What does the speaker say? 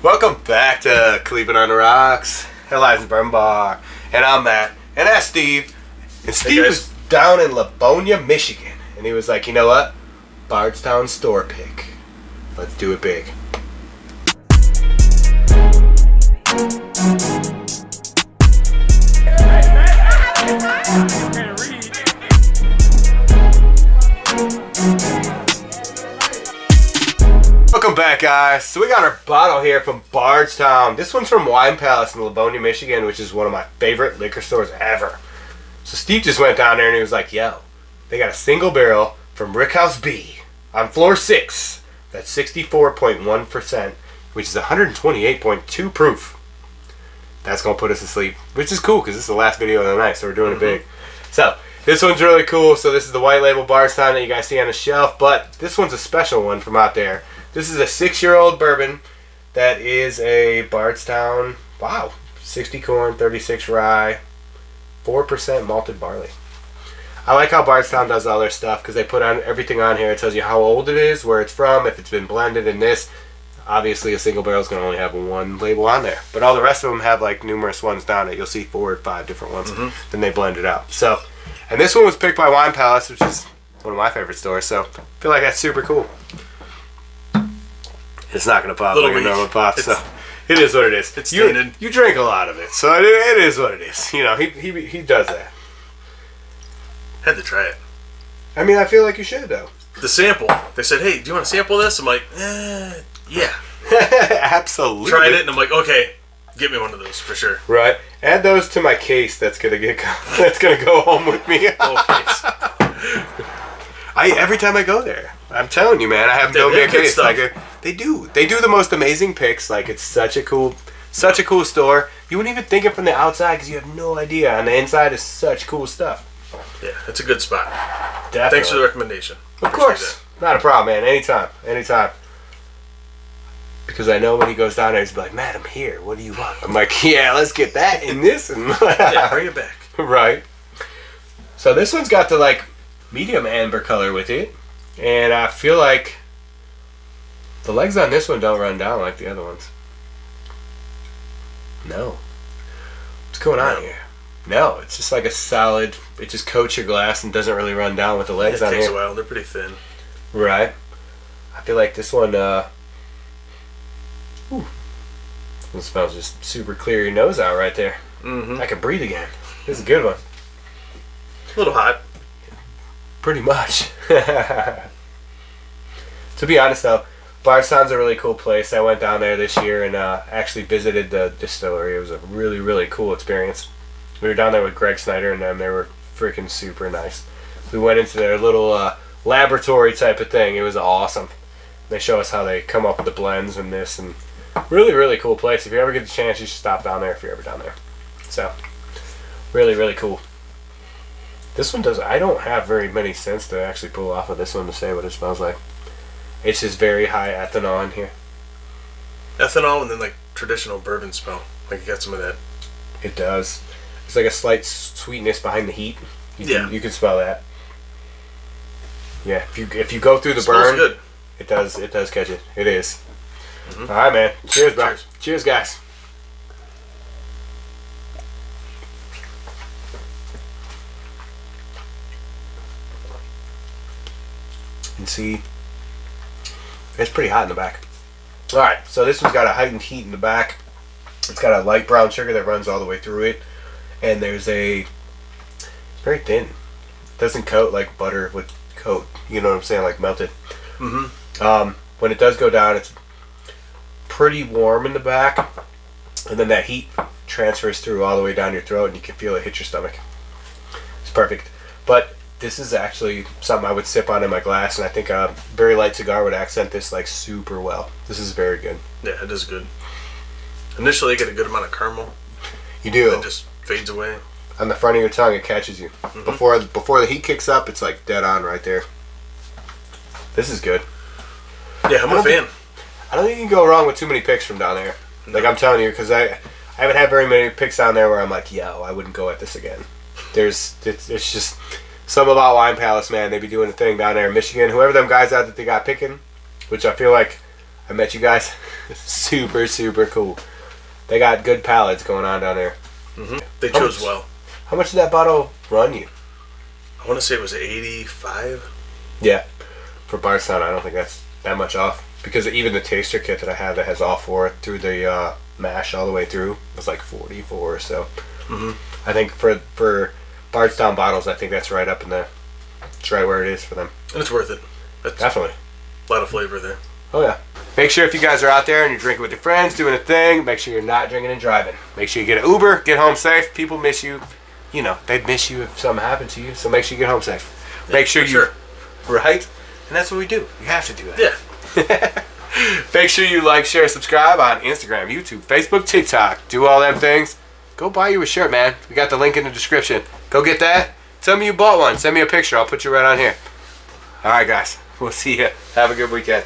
Welcome back to Cleveland on the Rocks, Headlines Bourbon Bar, and I'm Matt, and that's Steve. And Steve was down in Livonia, Michigan, and he was like, you know what? Bardstown store pick. Let's do it big. Welcome back, guys. So we got our bottle here from Bardstown. This one's from Wine Palace in Livonia, Michigan, which is one of my favorite liquor stores ever. So Steve just went down there and he was like, yo, they got a single barrel from Rickhouse B on floor 6. That's 64.1%, which is 128.2 proof. That's going to put us to sleep, which is cool because this is the last video of the night, so we're doing it big. So this one's really cool. So this is the white label Bardstown that you guys see on the shelf, but this one's a special one from out there. This is a 6-year-old bourbon that is a Bardstown, 60 corn, 36 rye, 4% malted barley. I like how Bardstown does all their stuff because they put on everything on here. It tells you how old it is, where it's from, if it's been blended in this. Obviously, a single barrel is going to only have one label on there. But all the rest of them have like numerous ones down it. You'll see 4 or 5 different ones. Then they blend it out. So, and this one was picked by Wine Palace, which is one of my favorite stores. So, I feel like that's super cool. It's not going to pop like a normal pop, so it is what it is. It's standard. You drink a lot of it, so it is what it is. You know, he does that. Had to try it. I mean, I feel like you should, though. The sample. They said, hey, do you want to sample this? I'm like, yeah. Absolutely. Tried it, and I'm like, okay, get me one of those for sure. Right. Add those to my case that's going to go home with me. Case. Every time I go there, I'm telling you, man, I have no big case. Like, they do the most amazing picks. Like, it's such a cool store. You wouldn't even think it from the outside because you have no idea. On the inside is such cool stuff. Yeah, it's a good spot. Definitely. Thanks for the recommendation. Of course, not a problem, man. Anytime. Because I know when he goes down there, he's like, "Matt, I'm here. What do you want?" I'm like, "Yeah, let's get that and this and yeah, bring it back." Right. So this one's got the like medium amber color with it. And I feel like the legs on this one don't run down like the other ones. No. What's going on here? No, it's just like a solid, it just coats your glass and doesn't really run down with the legs on here. It takes a while. They're pretty thin. Right. I feel like this one, it smells just super clear your nose out right there. I can breathe again. This is a good one. A little hot. Pretty much. To be honest though, Bardstown's a really cool place. I went down there this year and actually visited the distillery. It was a really, really cool experience. We were down there with Greg Snyder and them. They were freaking super nice. We went into their little laboratory type of thing. It was awesome. They show us how they come up with the blends and this, and really, really cool place. If you ever get the chance, you should stop down there if you're ever down there. So, really, really cool. This one does. I don't have very many scents to actually pull off of this one to say what it smells like. It's just very high ethanol in here. Ethanol and then like traditional bourbon smell. Like you got some of that. It does. It's like a slight sweetness behind the heat. You can smell that. Yeah, if you go through the burn, good. It does catch it. It is. All right, man. Cheers, bro. Cheers, guys. And see, it's pretty hot in the back. All right, so this one's got a heightened heat in the back. It's got a light brown sugar that runs all the way through it, and there's it's very thin. It doesn't coat like butter would coat. You know what I'm saying? Like melted. When it does go down, it's pretty warm in the back, and then that heat transfers through all the way down your throat, and you can feel it hit your stomach. It's perfect. But this is actually something I would sip on in my glass, and I think a very light cigar would accent this like super well. This is very good. Yeah, it is good. Initially, you get a good amount of caramel. You do. It just fades away. On the front of your tongue, it catches you. Before the heat kicks up, it's like dead on right there. This is good. Yeah, I'm a fan. I don't think you can go wrong with too many picks from down there. No. Like I'm telling you, because I haven't had very many picks down there where I'm like, yo, I wouldn't go at this again. It's just something about Wine Palace, man. They be doing a thing down there in Michigan. Whoever them guys out that they got picking, which I feel like I met you guys. Super, super cool. They got good palates going on down there. They chose well. How much did that bottle run you? I want to say it was 85. Yeah. For Bardstown, I don't think that's that much off. Because even the taster kit that I have that has all four through the mash all the way through was like 44 or so. I think for Bardstown bottles, I think that's right up in the... It's right where it is for them. And it's worth it. That's Definitely. a lot of flavor there. Oh, yeah. Make sure if you guys are out there and you're drinking with your friends, doing a thing, make sure you're not drinking and driving. Make sure you get an Uber, get home safe. People miss you. You know, they'd miss you if something happened to you, so make sure you get home safe. Make sure you... Sure. Right? And that's what we do. You have to do that. Yeah. Make sure you like, share, subscribe on Instagram, YouTube, Facebook, TikTok. Do all them things. Go buy you a shirt, man. We got the link in the description. Go get that. Tell me you bought one. Send me a picture. I'll put you right on here. All right, guys. We'll see you. Have a good weekend.